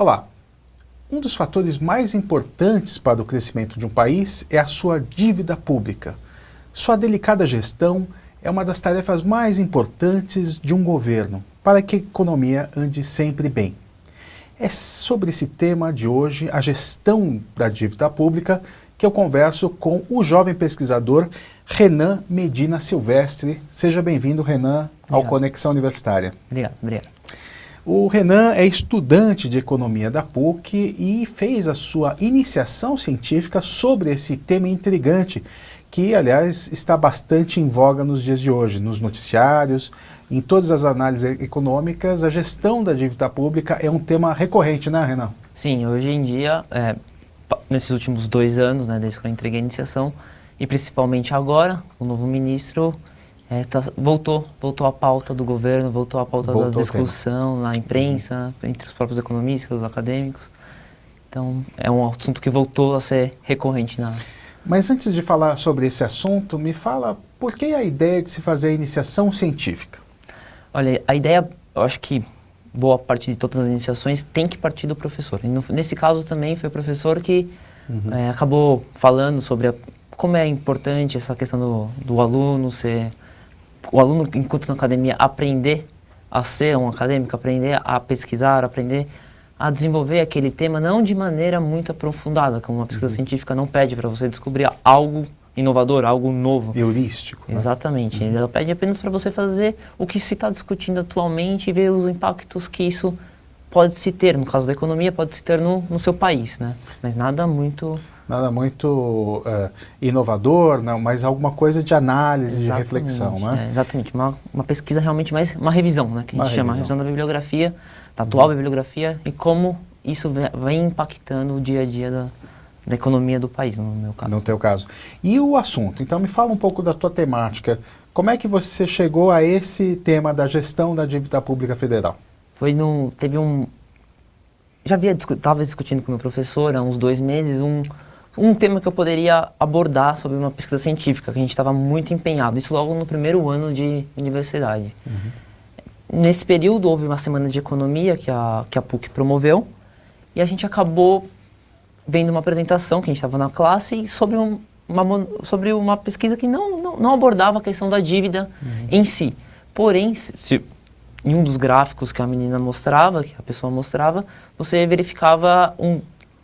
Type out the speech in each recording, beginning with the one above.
Olá! Um dos fatores mais importantes para o crescimento de um país é a sua dívida pública. Sua delicada gestão é uma das tarefas mais importantes de um governo para que a economia ande sempre bem. É sobre esse tema de hoje, a gestão da dívida pública, que eu converso com o jovem pesquisador Renan Medina Silvestre. Seja bem-vindo, Renan, ao Conexão Universitária. Obrigado. O Renan é estudante de economia da PUC e fez a sua iniciação científica sobre esse tema intrigante, que, aliás, está bastante em voga nos dias de hoje, nos noticiários, em todas as análises econômicas. A gestão da dívida pública é um tema recorrente, né, Renan? Sim, hoje em dia, nesses últimos 2 anos, desde que eu entreguei a iniciação, e principalmente agora, o novo ministro voltou à pauta do governo, voltou à pauta da discussão na imprensa, entre os próprios economistas, os acadêmicos. Então, é um assunto que voltou a ser recorrente na... Mas antes de falar sobre esse assunto, me fala por que a ideia de se fazer a iniciação científica? Olha, a ideia, eu acho que boa parte de todas as iniciações tem que partir do professor. E nesse caso também foi o professor que acabou falando sobre como é importante essa questão do aluno ser... O aluno, enquanto na academia, aprender a ser um acadêmico, aprender a pesquisar, aprender a desenvolver aquele tema, não de maneira muito aprofundada, como uma pesquisa científica não pede para você descobrir algo inovador, algo novo. Heurístico. Exatamente. Ela pede apenas para você fazer o que se está discutindo atualmente e ver os impactos que isso pode se ter, no caso da economia, pode se ter no seu país, né? Mas nada muito inovador, não, mas alguma coisa de análise, de reflexão, né? Exatamente, uma pesquisa realmente mais, uma revisão, né, que a gente chama, a revisão da bibliografia, da atual bibliografia, e como isso vem impactando o dia a dia da economia do país, no meu caso. No teu caso. E o assunto? Então me fala um pouco da tua temática. Como é que você chegou a esse tema da gestão da dívida pública federal? Estava discutindo com o meu professor há uns 2 meses um tema que eu poderia abordar sobre uma pesquisa científica, que a gente estava muito empenhado, isso logo no primeiro ano de universidade. Nesse período houve uma semana de economia que a PUC promoveu, e a gente acabou vendo uma apresentação que a gente estava na classe sobre uma pesquisa que não abordava a questão da dívida em si. Porém, em um dos gráficos que a menina mostrava, que a pessoa mostrava, você verificava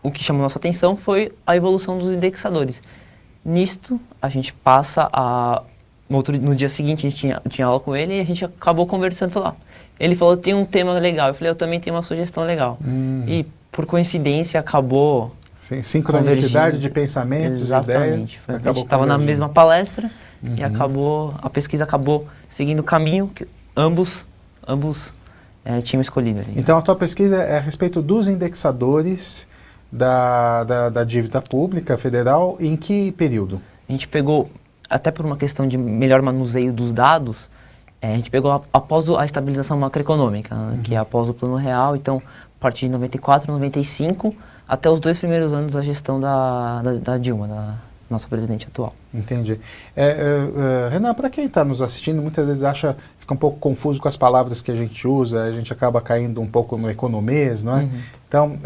o que chamou nossa atenção foi a evolução dos indexadores. Nisto, a gente passa no dia seguinte, a gente tinha aula com ele e a gente acabou conversando. Ele falou, tem um tema legal. Eu falei, eu também tenho uma sugestão legal. E, por coincidência, acabou... Sim, sincronicidade de pensamentos, exatamente. Ideias. A gente estava na mesma palestra e a pesquisa acabou seguindo o caminho que ambos tinham escolhido. Então, a tua pesquisa é a respeito dos indexadores da dívida pública federal, em que período? A gente pegou, até por uma questão de melhor manuseio dos dados, a gente pegou após a estabilização macroeconômica, que é após o Plano Real, então, a partir de 94, 95, até os 2 primeiros anos da gestão da Dilma, da nossa presidente atual. Entendi. Renan, para quem está nos assistindo, muitas vezes fica um pouco confuso com as palavras que a gente usa, a gente acaba caindo um pouco no economês, não é? Então,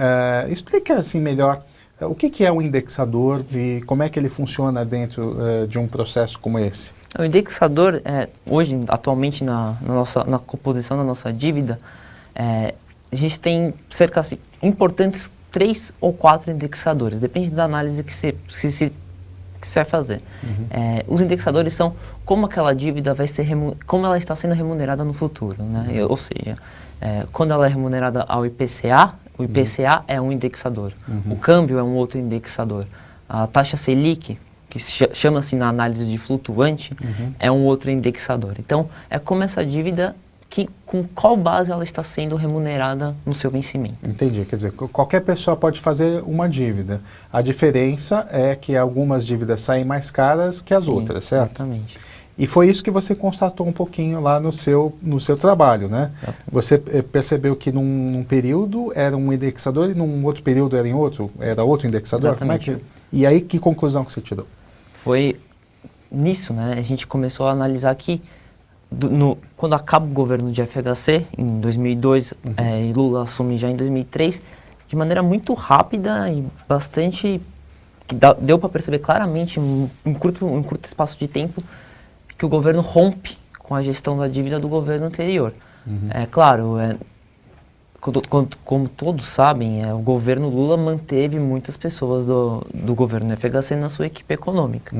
explica assim melhor o que é um indexador e como é que ele funciona dentro de um processo como esse. O indexador, hoje, atualmente, na composição da nossa dívida, a gente tem cerca de importantes 3 ou 4 indexadores, depende da análise que você vai fazer. Os indexadores são como aquela dívida como ela está sendo remunerada no futuro, né? Ou seja, quando ela é remunerada ao IPCA, o IPCA é um indexador, o câmbio é um outro indexador, a taxa Selic, que chama-se na análise de flutuante, é um outro indexador. Então, é como essa dívida, com qual base ela está sendo remunerada no seu vencimento. Entendi, quer dizer, qualquer pessoa pode fazer uma dívida. A diferença é que algumas dívidas saem mais caras que as outras, certo? Exatamente. E foi isso que você constatou um pouquinho lá no seu trabalho, né? Exatamente. Você percebeu que num período era um indexador e num outro período era outro indexador? Exatamente. E aí, que conclusão que você tirou? Foi nisso, né? A gente começou a analisar que quando acaba o governo de FHC, em 2002, e Lula assume já em 2003, de maneira muito rápida e bastante... que deu para perceber claramente, em curto espaço de tempo, que o governo rompe com a gestão da dívida do governo anterior. É claro, como todos sabem, o governo Lula manteve muitas pessoas do governo FHC na sua equipe econômica.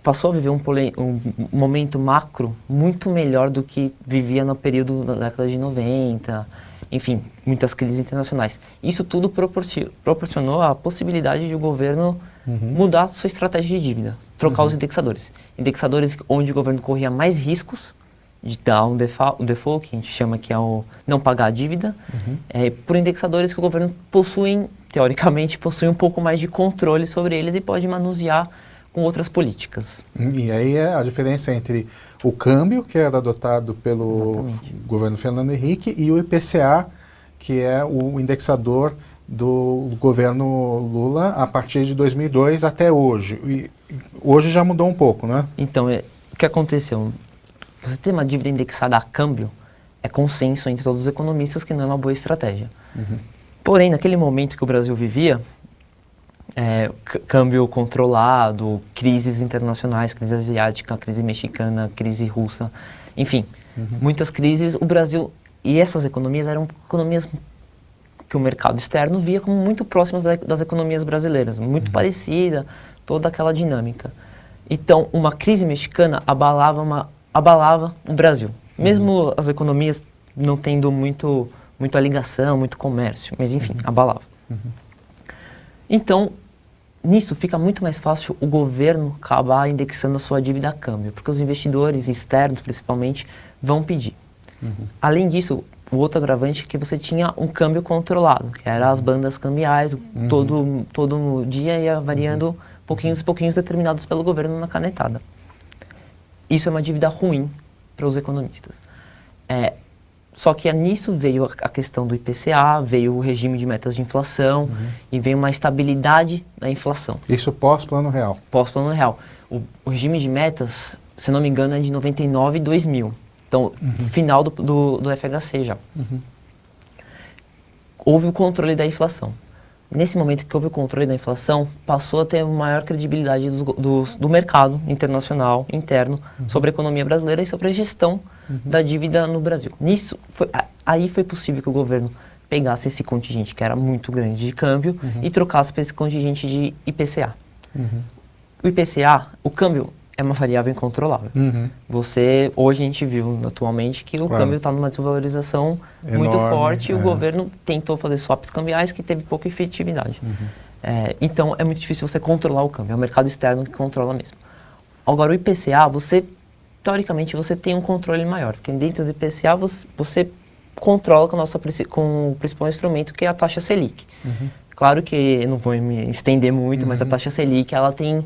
Passou a viver um momento macro muito melhor do que vivia no período da década de 90, enfim, muitas crises internacionais. Isso tudo proporcionou a possibilidade de o governo mudar sua estratégia de dívida, trocar os indexadores. Indexadores onde o governo corria mais riscos de dar um default, que a gente chama que é o não pagar a dívida, por indexadores que o governo teoricamente possui um pouco mais de controle sobre eles e pode manusear com outras políticas. E aí é a diferença entre o câmbio, que era adotado pelo governo Fernando Henrique, e o IPCA, que é o indexador do governo Lula a partir de 2002 até hoje. E hoje já mudou um pouco, né? Então, o que aconteceu? Você ter uma dívida indexada a câmbio é consenso entre todos os economistas que não é uma boa estratégia. Porém, naquele momento que o Brasil vivia, câmbio controlado, crises internacionais, crise asiática, crise mexicana, crise russa, enfim, muitas crises, o Brasil e essas economias eram economias que o mercado externo via como muito próximas das economias brasileiras, muito parecida, toda aquela dinâmica. Então, uma crise mexicana abalava o Brasil, mesmo as economias não tendo muita ligação, muito comércio, mas enfim, abalava. Então, nisso fica muito mais fácil o governo acabar indexando a sua dívida a câmbio, porque os investidores externos, principalmente, vão pedir. Além disso, o outro agravante é que você tinha um câmbio controlado, que eram as bandas cambiais, todo dia ia variando pouquinhos e pouquinhos determinados pelo governo na canetada. Isso é uma dívida ruim para os economistas. Só que nisso veio a questão do IPCA, veio o regime de metas de inflação e veio uma estabilidade da inflação. Isso pós-Plano Real? Pós-Plano Real. O regime de metas, se não me engano, é de 99 e 2000. Então, final do FHC já. Houve o controle da inflação. Nesse momento que houve o controle da inflação, passou a ter maior credibilidade do mercado internacional, interno, sobre a economia brasileira e sobre a gestão da dívida no Brasil. Aí foi possível que o governo pegasse esse contingente, que era muito grande de câmbio, e trocasse para esse contingente de IPCA. O IPCA, o câmbio, é uma variável incontrolável. Hoje a gente viu atualmente que o câmbio está numa desvalorização muito forte e o governo tentou fazer swaps cambiais que teve pouca efetividade. Então é muito difícil você controlar o câmbio, é o mercado externo que controla mesmo. Agora o IPCA, teoricamente você tem um controle maior, porque dentro do IPCA você controla com o principal instrumento que é a taxa Selic. Claro que eu não vou me estender muito, mas a taxa Selic ela tem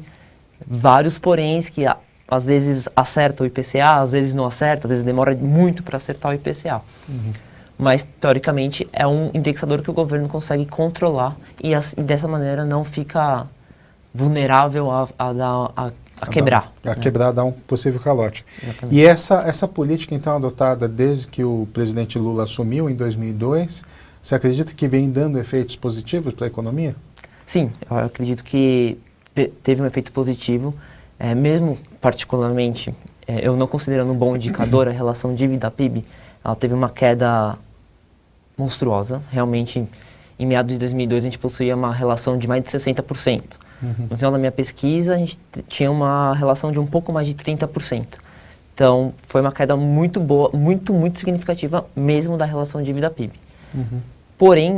vários poréns que às vezes acerta o IPCA, às vezes não acerta, às vezes demora muito para acertar o IPCA. Mas, teoricamente, é um indexador que o governo consegue controlar e dessa maneira não fica vulnerável a quebrar. A quebrar, dar um possível calote. Exatamente. E essa política, então, adotada desde que o presidente Lula assumiu em 2002, você acredita que vem dando efeitos positivos para a economia? Sim, eu acredito que teve um efeito positivo, mesmo particularmente, eu não considerando um bom indicador a relação dívida-PIB, ela teve uma queda monstruosa, realmente em meados de 2002 a gente possuía uma relação de mais de 60%. No final da minha pesquisa a gente tinha uma relação de um pouco mais de 30%. Então foi uma queda muito boa, muito significativa mesmo da relação dívida-PIB. Porém,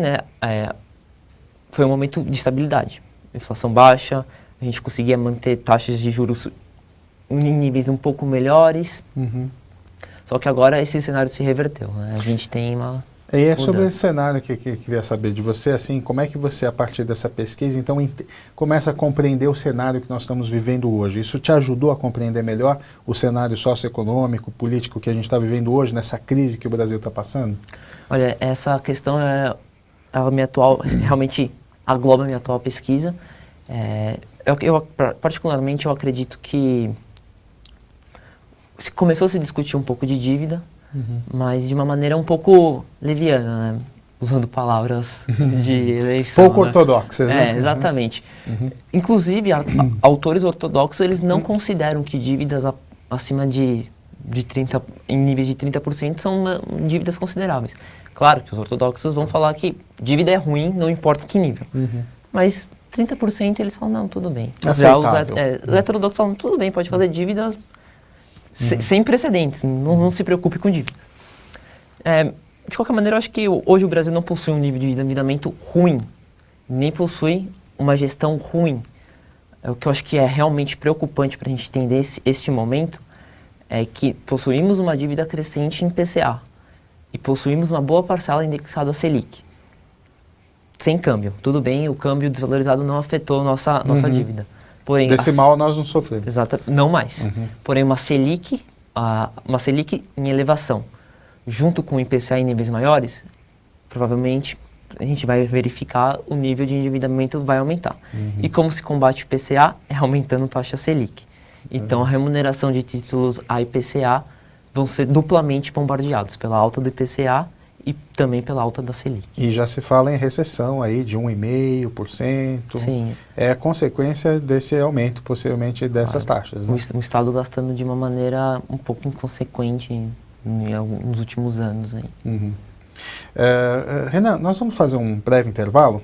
foi um momento de estabilidade, inflação baixa, a gente conseguia manter taxas de juros em níveis um pouco melhores, só que agora esse cenário se reverteu, né? A gente tem uma mudança. Sobre esse cenário que eu queria saber de você, assim, como é que você, a partir dessa pesquisa, então começa a compreender o cenário que nós estamos vivendo hoje? Isso te ajudou a compreender melhor o cenário socioeconômico, político que a gente está vivendo hoje, nessa crise que o Brasil está passando? Olha, essa questão realmente agloba a minha atual pesquisa. Particularmente, eu acredito que começou a se discutir um pouco de dívida, mas de uma maneira um pouco leviana, né? usando palavras de eleição. Pouco ortodoxas, né? Exatamente. Inclusive, autores ortodoxos, eles não consideram que dívidas acima de 30, em níveis de 30% são dívidas consideráveis. Claro que os ortodoxos vão falar que dívida é ruim, não importa que nível. Mas 30% eles falam, não, tudo bem. Já os heterodoxos falam, tudo bem, pode fazer dívidas sem precedentes, não se preocupe com dívidas. De qualquer maneira, eu acho que hoje o Brasil não possui um nível de endividamento ruim, nem possui uma gestão ruim. O que eu acho que é realmente preocupante para a gente entender este momento é que possuímos uma dívida crescente em IPCA e possuímos uma boa parcela indexada a Selic. Sem câmbio. Tudo bem, o câmbio desvalorizado não afetou nossa dívida. Porém, desse mal nós não sofremos. Exato, não mais. Porém, uma Selic em elevação, junto com o IPCA em níveis maiores, provavelmente a gente vai verificar o nível de endividamento vai aumentar. E como se combate o IPCA? É aumentando a taxa Selic. Então, a remuneração de títulos a IPCA vão ser duplamente bombardeados pela alta do IPCA e também pela alta da Selic. E já se fala em recessão aí de 1,5%. Sim. É consequência desse aumento, possivelmente, dessas taxas. Né? O Estado gastando de uma maneira um pouco inconsequente nos últimos anos. Aí. Renan, nós vamos fazer um breve intervalo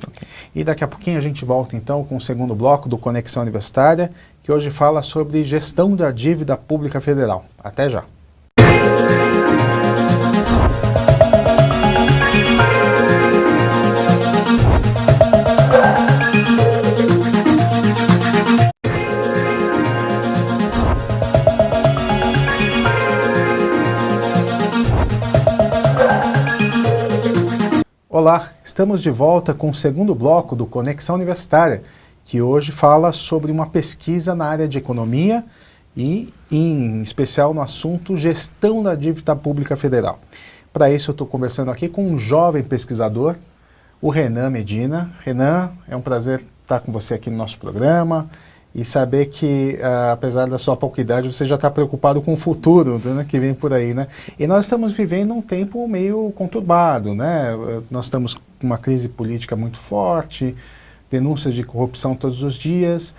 e daqui a pouquinho a gente volta então com o segundo bloco do Conexão Universitária, que hoje fala sobre gestão da dívida pública federal. Até já. Olá, estamos de volta com o segundo bloco do Conexão Universitária, que hoje fala sobre uma pesquisa na área de economia e, em especial, no assunto gestão da dívida pública federal. Para isso, eu estou conversando aqui com um jovem pesquisador, o Renan Medina. Renan, é um prazer estar com você aqui no nosso programa e saber que, apesar da sua pouca idade, você já está preocupado com o futuro, né, que vem por aí, né? E nós estamos vivendo um tempo meio conturbado, né? Nós estamos com uma crise política muito forte, denúncias de corrupção todos os dias,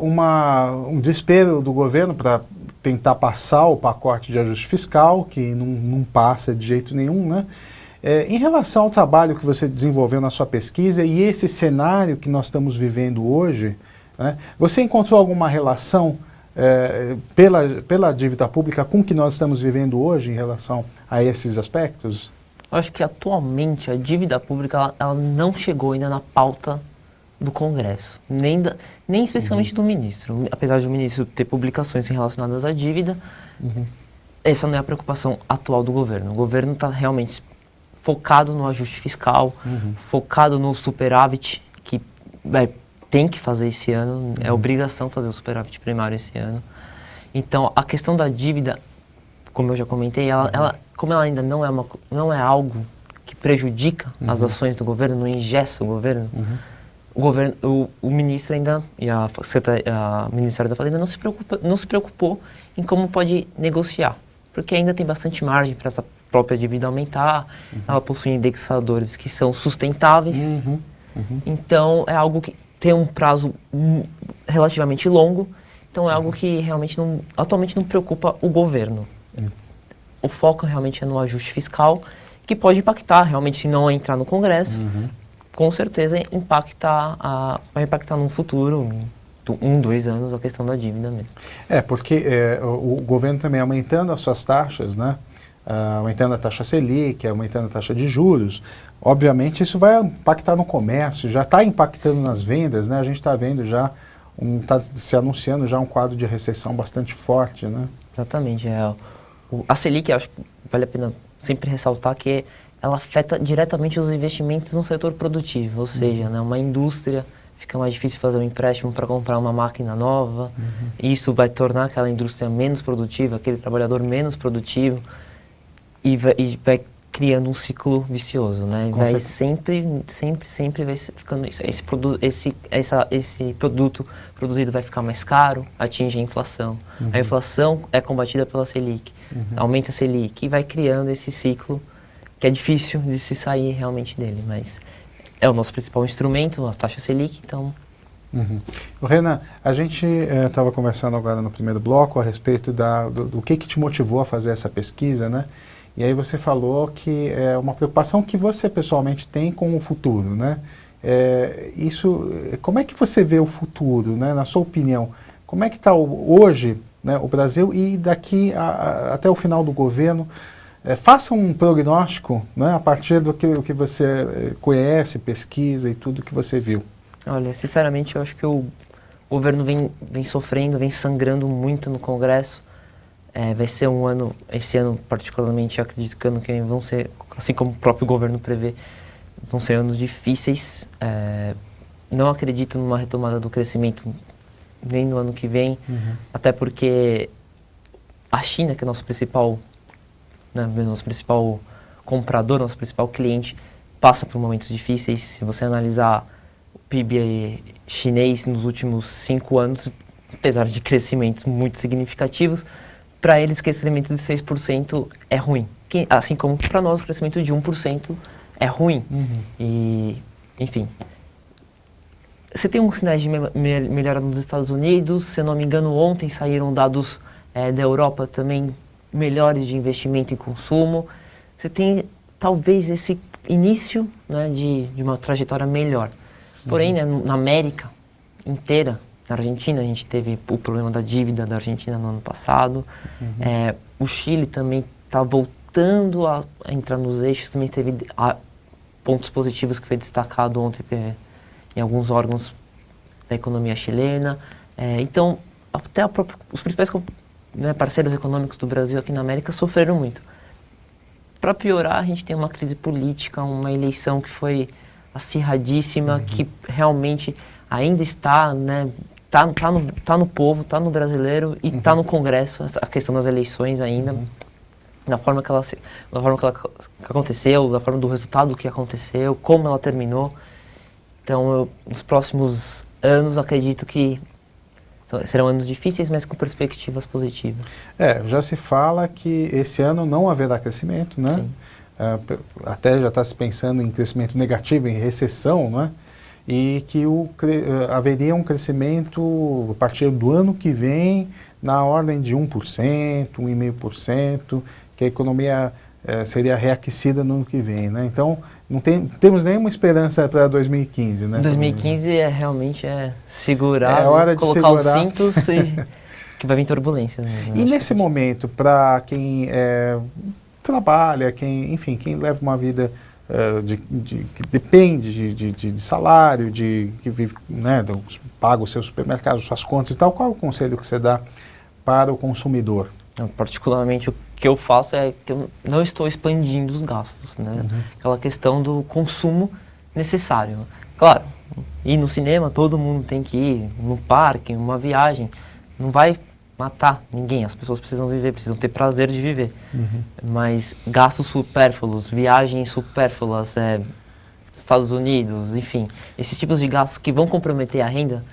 um desespero do governo para tentar passar o pacote de ajuste fiscal, que não passa de jeito nenhum, né? Em relação ao trabalho que você desenvolveu na sua pesquisa e esse cenário que nós estamos vivendo hoje, né, você encontrou alguma relação pela dívida pública com o que nós estamos vivendo hoje em relação a esses aspectos? Eu acho que atualmente a dívida pública ela não chegou ainda na pauta do Congresso, nem especificamente do ministro. Apesar de o ministro ter publicações relacionadas à dívida, essa não é a preocupação atual do governo. O governo está realmente focado no ajuste fiscal, focado no superávit, que tem que fazer esse ano, é obrigação fazer o superávit primário esse ano. Então, a questão da dívida, como eu já comentei, como ela ainda não é algo que prejudica as ações do governo, não engessa o governo, o ministro ainda, e a Ministério da Fazenda não se preocupou em como pode negociar, porque ainda tem bastante margem para essa própria dívida aumentar, ela possui indexadores que são sustentáveis, então é algo que tem um prazo relativamente longo, então é algo que realmente atualmente não preocupa o governo. O foco realmente é no ajuste fiscal, que pode impactar, realmente, se não entrar no Congresso, com certeza vai impactar no futuro, 2 anos, a questão da dívida mesmo. Porque o governo também aumentando as suas taxas, né? Aumentando a taxa Selic, aumentando a taxa de juros, obviamente isso vai impactar no comércio, já está impactando nas vendas, né? A gente está vendo já, está se anunciando já um quadro de recessão bastante forte, né? Exatamente. A Selic, acho que vale a pena sempre ressaltar que ela afeta diretamente os investimentos no setor produtivo, ou seja, né, uma indústria fica mais difícil fazer um empréstimo para comprar uma máquina nova, e isso vai tornar aquela indústria menos produtiva, aquele trabalhador menos produtivo, e vai criando um ciclo vicioso, né? Vai sempre vai ficando isso. Esse produto produzido vai ficar mais caro, atinge a inflação. A inflação é combatida pela Selic, aumenta a Selic e vai criando esse ciclo que é difícil de se sair realmente dele, mas é o nosso principal instrumento, a taxa Selic, então... Renan, a gente estava conversando agora no primeiro bloco a respeito do que te motivou a fazer essa pesquisa, né? E aí você falou que é uma preocupação que você pessoalmente tem com o futuro, né? Como é que você vê o futuro, né? Na sua opinião, como é que está hoje, né, o Brasil e daqui até o final do governo? Faça um prognóstico, né, a partir do que você conhece, pesquisa e tudo que você viu. Olha, sinceramente, eu acho que o governo vem sofrendo, vem sangrando muito no Congresso. Vai ser um ano, esse ano particularmente, acredito que ano que vem vão ser, assim como o próprio governo prevê, vão ser anos difíceis. Não acredito numa retomada do crescimento nem no ano que vem, até porque a China, que é nosso principal, né, nosso principal comprador, nosso principal cliente, passa por momentos difíceis. Se você analisar o PIB chinês nos últimos 5 anos, apesar de crescimentos muito significativos, para eles crescimento de 6% é ruim. Assim como para nós o crescimento de 1% é ruim. E, enfim, você tem uns sinais de melhora nos Estados Unidos. Se eu não me engano, ontem saíram dados da Europa também melhores de investimento e consumo. Você tem talvez esse início, né, de uma trajetória melhor. Porém, né, na América inteira, na Argentina, a gente teve o problema da dívida da Argentina no ano passado. O Chile também está voltando a entrar nos eixos, também teve pontos positivos que foi destacado ontem em alguns órgãos da economia chilena. Então, até os principais parceiros econômicos do Brasil aqui na América sofreram muito. Para piorar, a gente tem uma crise política, uma eleição que foi acirradíssima, que realmente ainda está, né, tá no povo, tá no brasileiro e tá no Congresso, a questão das eleições ainda, da forma que ela aconteceu, da forma do resultado que aconteceu, como ela terminou. Então, nos próximos anos, acredito que serão anos difíceis, mas com perspectivas positivas. Já se fala que esse ano não haverá crescimento, né? Até já está se pensando em crescimento negativo, em recessão, né? E que haveria um crescimento a partir do ano que vem na ordem de 1%, 1,5%, que a economia seria reaquecida no ano que vem, né? Então, não temos nenhuma esperança para 2015, né? 2015 realmente segurar, hora de colocar segurar. os cintos que vai vir turbulência. E nesse momento, para quem trabalha, quem leva uma vida que depende de salário, que vive, né, paga os seus supermercados, suas contas e tal, qual é o conselho que você dá para o consumidor? Particularmente, o que eu faço é que eu não estou expandindo os gastos, né? Aquela questão do consumo necessário. Claro, ir no cinema, todo mundo tem que ir, no parque, uma viagem, não vai matar ninguém, as pessoas precisam viver, precisam ter prazer de viver. Mas gastos supérfluos, viagens supérfluas, Estados Unidos, enfim, esses tipos de gastos que vão comprometer a renda,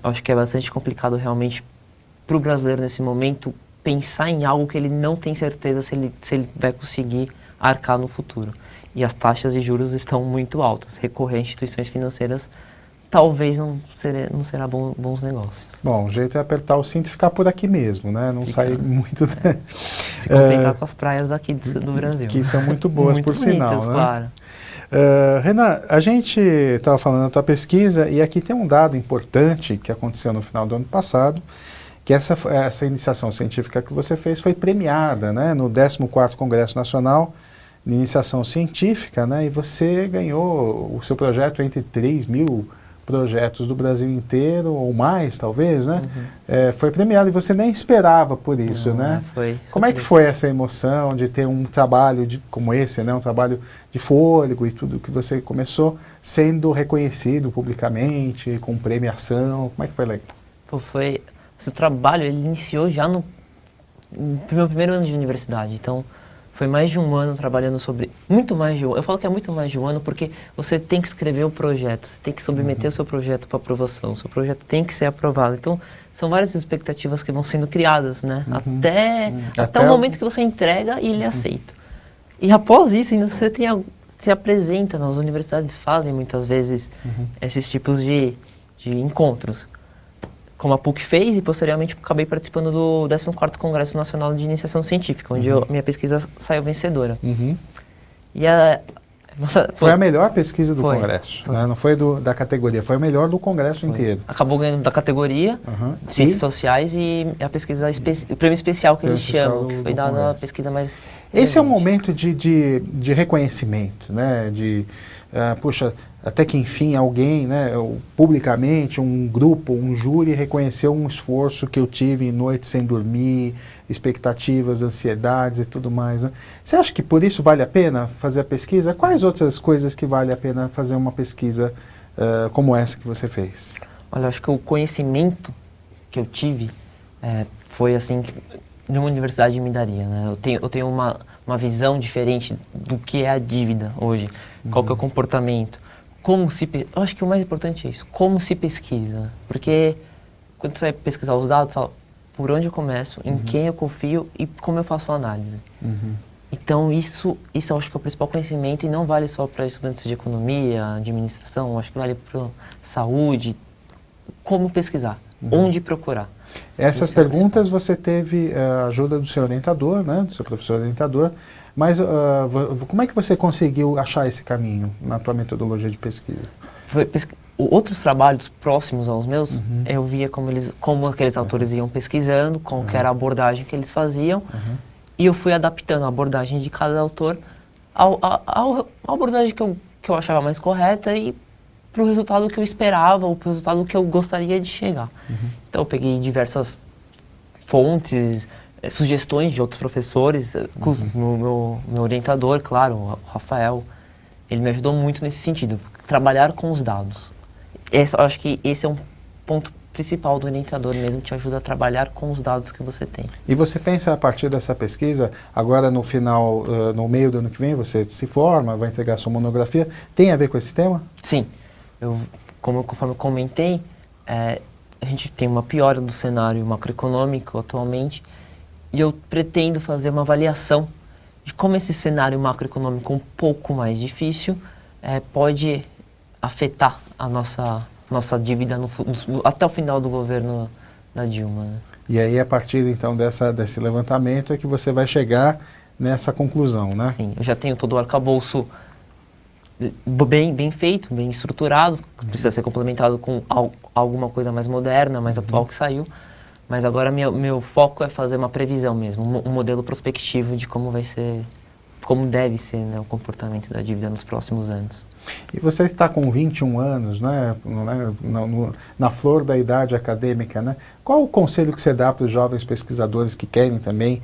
acho que é bastante complicado realmente para o brasileiro nesse momento pensar em algo que ele não tem certeza se ele vai conseguir arcar no futuro. E as taxas de juros estão muito altas. Recorrer a instituições financeiras talvez não será bons negócios. Bom, o jeito é apertar o cinto e ficar por aqui mesmo, né? Não sair muito... Se contentar com as praias daqui do Brasil. Que são muito boas, muito por bonitas, sinal, né? Claro. Renan, a gente estava falando da tua pesquisa e aqui tem um dado importante que aconteceu no final do ano passado, que essa iniciação científica que você fez foi premiada, né, no 14º Congresso Nacional de Iniciação Científica, né, e você ganhou o seu projeto entre 3.000 projetos do Brasil inteiro, ou mais, talvez, né? Foi premiado e você nem esperava por isso, Não, né? Foi. Como é que foi essa emoção de ter um trabalho como esse, né? Um trabalho de fôlego e tudo que você começou sendo reconhecido publicamente, com premiação? Como é que foi, Leque? Foi... Esse trabalho, ele iniciou já no meu primeiro ano de universidade, então foi mais de um ano trabalhando sobre, muito mais de um ano, eu falo que é muito mais de um ano porque você tem que escrever o projeto, você tem que submeter o seu projeto para aprovação, o seu projeto tem que ser aprovado, então são várias expectativas que vão sendo criadas, né, até o momento que você entrega e ele é aceito. E após isso, ainda você se apresenta, as universidades fazem muitas vezes esses tipos de encontros. Como a PUC fez, e posteriormente acabei participando do 14º Congresso Nacional de Iniciação Científica, onde minha pesquisa saiu vencedora. E foi a melhor pesquisa do Congresso, né? Não foi da categoria, foi a melhor do Congresso inteiro. Acabou ganhando da categoria de Ciências Sociais e a pesquisa, o prêmio especial que eles chamam, que foi dada a pesquisa mais... Esse é um momento de reconhecimento, né? Puxa, até que enfim alguém, né, publicamente, um grupo, um júri reconheceu um esforço que eu tive, noites sem dormir, expectativas, ansiedades e tudo mais. Né? Você acha que por isso vale a pena fazer a pesquisa? Quais outras coisas que vale a pena fazer uma pesquisa como essa que você fez? Olha, acho que o conhecimento que eu tive foi assim, que nenhuma universidade me daria, né? Eu tenho uma visão diferente do que é a dívida hoje, qual que é o comportamento. Eu acho que o mais importante é isso, como se pesquisa, porque quando você vai pesquisar os dados, você fala por onde eu começo, em quem eu confio e como eu faço a análise. Então isso eu acho que é o principal conhecimento e não vale só para estudantes de economia, administração, acho que vale para saúde, como pesquisar, onde procurar. Essas perguntas você teve a ajuda do seu orientador, né, do seu professor orientador, mas como é que você conseguiu achar esse caminho na tua metodologia de pesquisa? Outros trabalhos próximos aos meus, eu via como aqueles autores iam pesquisando, qual que era a abordagem que eles faziam, e eu fui adaptando a abordagem de cada autor à abordagem que eu achava mais correta e para o resultado que eu esperava, ou para o resultado que eu gostaria de chegar. Então eu peguei diversas fontes, sugestões de outros professores, meu orientador, claro, o Rafael, ele me ajudou muito nesse sentido, trabalhar com os dados. Eu acho que esse é um ponto principal do orientador mesmo, te ajuda a trabalhar com os dados que você tem. E você pensa a partir dessa pesquisa, agora no final, no meio do ano que vem, você se forma, vai entregar sua monografia, tem a ver com esse tema? Sim. Conforme eu comentei, a gente tem uma piora do cenário macroeconômico atualmente e eu pretendo fazer uma avaliação de como esse cenário macroeconômico um pouco mais difícil pode afetar a nossa dívida até o final do governo da Dilma. Né? E aí, a partir então desse levantamento é que você vai chegar nessa conclusão, né? Sim, eu já tenho todo o arcabouço bem feito, bem estruturado, precisa ser complementado com alguma coisa mais moderna, mais atual que saiu, mas agora meu foco é fazer uma previsão mesmo, um modelo prospectivo de como vai ser, como deve ser, né, o comportamento da dívida nos próximos anos. E você está com 21 anos, né, na flor da idade acadêmica, né? Qual o conselho que você dá para os jovens pesquisadores que querem também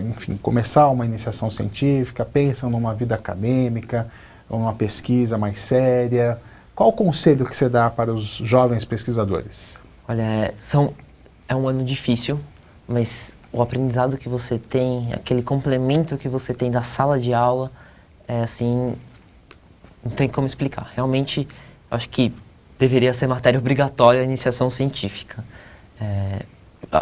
enfim, começar uma iniciação científica, pensam numa vida acadêmica, ou numa pesquisa mais séria? Qual o conselho que você dá para os jovens pesquisadores? Olha, é um ano difícil, mas o aprendizado que você tem, aquele complemento que você tem da sala de aula, assim, não tem como explicar. Realmente, acho que deveria ser matéria obrigatória a iniciação científica.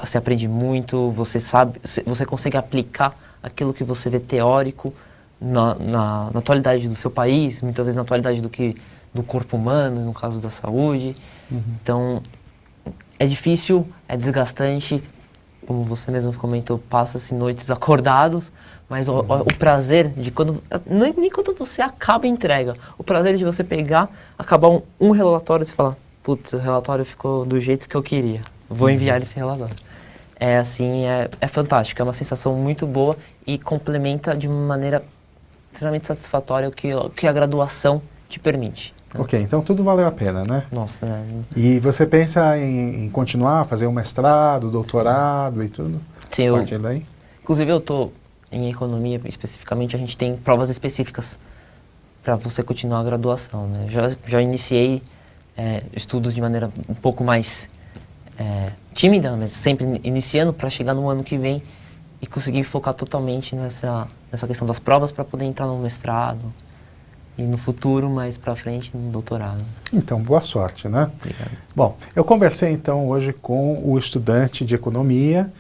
Você aprende muito, você consegue aplicar aquilo que você vê teórico na atualidade do seu país, muitas vezes na atualidade do corpo humano, no caso da saúde. Então, é difícil, é desgastante, como você mesmo comentou, passa-se noites acordados, mas o prazer de nem quando você acaba a entrega, o prazer de você acabar um relatório e você falar, putz, o relatório ficou do jeito que eu queria. Vou enviar esse relatório. É fantástico, é uma sensação muito boa e complementa de uma maneira extremamente satisfatória o que a graduação te permite. Né? Ok, então tudo valeu a pena, né? Nossa, né? E você pensa em continuar, fazer um mestrado, doutorado e tudo? Sim, a partir daí? Inclusive eu estou em economia, especificamente, a gente tem provas específicas para você continuar a graduação, né? Já iniciei estudos de maneira um pouco mais tímida, mas sempre iniciando para chegar no ano que vem e conseguir focar totalmente nessa questão das provas para poder entrar no mestrado e no futuro, mais para frente, no doutorado. Então, boa sorte, né? Obrigado. Bom, eu conversei então hoje com o estudante de economia,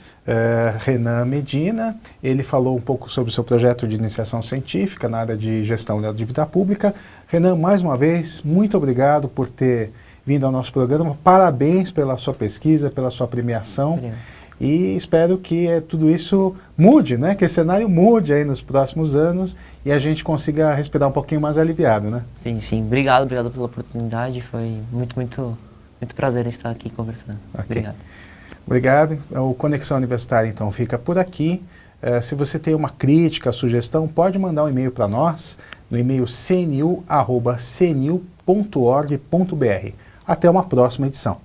Renan Medina. Ele falou um pouco sobre o seu projeto de iniciação científica na área de gestão da dívida pública. Renan, mais uma vez, muito obrigado por ter vindo ao nosso programa. Parabéns pela sua pesquisa, pela sua premiação. Obrigado. E espero que tudo isso mude, né? Que esse cenário mude aí nos próximos anos e a gente consiga respirar um pouquinho mais aliviado, né? Sim, sim. Obrigado pela oportunidade. Foi muito prazer estar aqui conversando. Okay. Obrigado. Obrigado. O Conexão Universitária, então, fica por aqui. Se você tem uma crítica, sugestão, pode mandar um e-mail para nós no e-mail cnu@cnu.org.br. Até uma próxima edição.